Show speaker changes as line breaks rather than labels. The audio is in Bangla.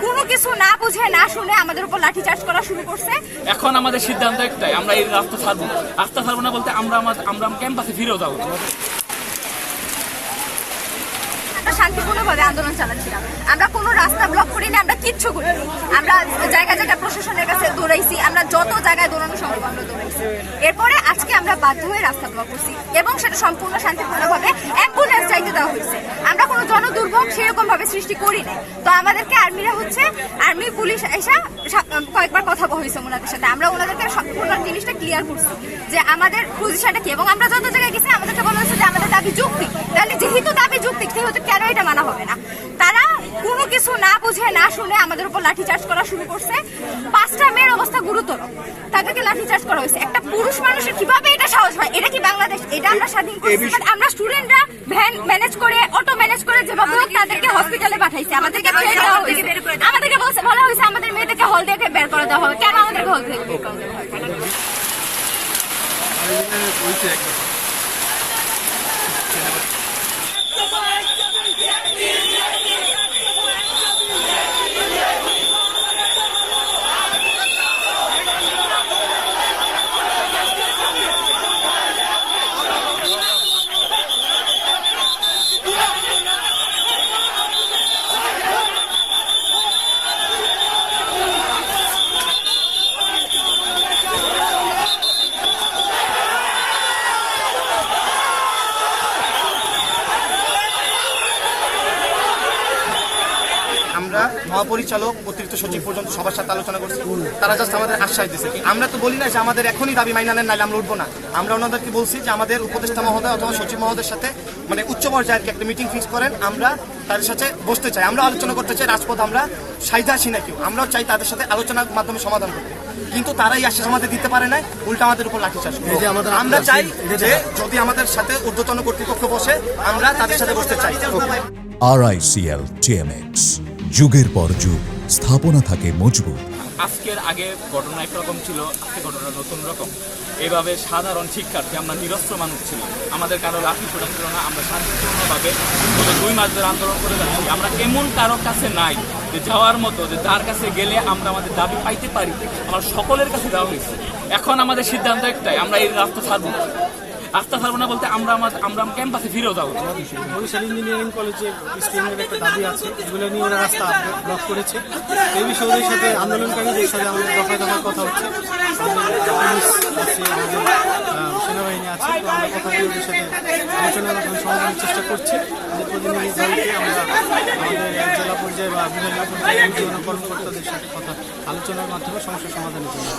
কোনো কিছু না বুঝে না শুনে আমাদের উপর লাঠিচার্জ করা শুরু করছে।
এখন আমাদের সিদ্ধান্ত একটাই, আমরা এই রাস্তা ছাড়বো না বলতে আমরা ক্যাম্পাসে ফিরেও যাবো।
শান্তিপূর্ণভাবে আন্দোলন চালাচ্ছিলাম, আমরা কোনো রাস্তা ব্লক করিনি, আমরা কিচ্ছু করিনি। আমরা জায়গায় জায়গায় প্রশাসনের কাছে দৌড়াইছি, আমরা যত জায়গায় দৌড়ানো সম্ভব আমরা দৌড়াইছি। এরপরে আজকে আমরা বাধ্য হয়ে রাস্তা ব্লক করছি এবং সেটা সম্পূর্ণ শান্তিপূর্ণভাবে অ্যাম্বুলেন্স চাইতে দেওয়া হয়েছে। আমরা কোনো জনদুর্ভোগ সেরকম ভাবে সৃষ্টি করি নাই। তো আমাদেরকে আর্মি পুলিশ এসে কয়েকবার কথা হয়েছে ওনাদের সাথে, আমরা ওনাদেরকে সম্পূর্ণ জিনিসটা ক্লিয়ার করছি যে আমাদের পজিশনটা কি, এবং আমরা যত জায়গায় গেছি আমাদেরকে বলা হয়েছে যে আমাদের দাবি যৌক্তিক। তাহলে যেহেতু দাবি যৌক্তিক সেহেতু কেন এটা মানা হবে না? তারা কোনো কিছু না বুঝে না শুনে আমাদের উপর লাঠিচার্জ করা শুরু করছে। 5টা মেয়ের অবস্থা গুরুতর, তাদেরকে লাঠিচার্জ করা হয়েছে। একটা পুরুষ মানুষের কিভাবে এটা সাহস হয়? এটা কি বাংলাদেশ? এটা আমরা স্বাধীন করছি? আমরা স্টুডেন্টরা ভ্যান ম্যানেজ করে, অটো ম্যানেজ করে যেভাবে তাদেরকে হসপিটালে পাঠাইছে, আমাদেরকে বলা হয়েছে আমাদের মেয়েদেরকে হল থেকে বের করে দেওয়া হবে। কেন আমাদেরকে হল থেকে বের করে দেওয়া হবে?
আমরা মহাপরিচালক অতিরিক্ত সচিব পর্যন্ত সবার সাথে আলোচনা করছি, তারা জাস্ট আমাদের আশ্বাস দিচ্ছে। আমরা তো বলি না যে আমাদের এখনই দাবি মাইনা নেন, নাইলে আমরা উঠবো না। আমরা ওনাদেরকে বলছি যে আমাদের উপদেষ্টা মহোদয় অথবা সচিব মহোদয়ের সাথে মানে উচ্চ পর্যায়ের একটা মিটিং ফিক্স করেন, আমরা তাদের সাথে বসতে চাই, আমরা আলোচনা করতে চাই। রাজপথ আমরা সাইদা আসি না কেউ, আমরাও চাই তাদের সাথে আলোচনার মাধ্যমে সমাধান করতে, কিন্তু তারাই আশ্বাস আমাদের দিতে পারে না, উল্টা আমাদের উপর লাঠিচার্জ। আমরা চাই যে যদি আমাদের সাথে ঊর্ধ্বতন কর্তৃপক্ষ বসে, আমরা তাদের সাথে বসতে চাই।
RICL TMX, যুগের পর যুগ স্থাপনা থাকে মজবুত।
আজকের আগে ঘটনা একরকম ছিল, আজকে ঘটনা নতুন রকম। এভাবে সাধারণ শিক্ষার্থী, আমরা নিরস্ত্র মানুষ ছিলাম, আমাদের কারো লাঠি ছোড়া ছিল না, আমরা শান্তিপূর্ণভাবে 2 মাস ধরে আন্দোলন করে যাচ্ছি। আমরা এমন কারো কাছে নাই যে যাওয়ার মতো, যে তার কাছে গেলে আমরা আমাদের দাবি পাইতে পারি। আমরা সকলের কাছে দেওয়া হয়েছে। এখন আমাদের সিদ্ধান্ত একটাই, আমরা এই রাস্তা ছাড়বো না বলতে আমরা ক্যাম্পাসে ফিরেও যাবো।
বরিশাল ইঞ্জিনিয়ারিং কলেজের স্টুডেন্টের একটা দাবি আছে, এগুলো নিয়ে ওরা রাস্তা ব্লক করেছে। এই বিষয়ের সাথে আন্দোলনকারীদের সাথে আমাদের দফায় কথা হচ্ছে। পুলিশ আছে, আমাদের সেনাবাহিনী আছে, তো আমরা কথাগুলোর সাথে আলোচনার মাধ্যমে সমাধানের চেষ্টা করছি। আমাদের প্রতিনিধি দলকে আমরা আমাদের জেলা পর্যায়ে বা বিভাগীয় পর্যায়ে কর্মকর্তাদের সাথে আলোচনার মাধ্যমে সমস্যার সমাধানের জন্য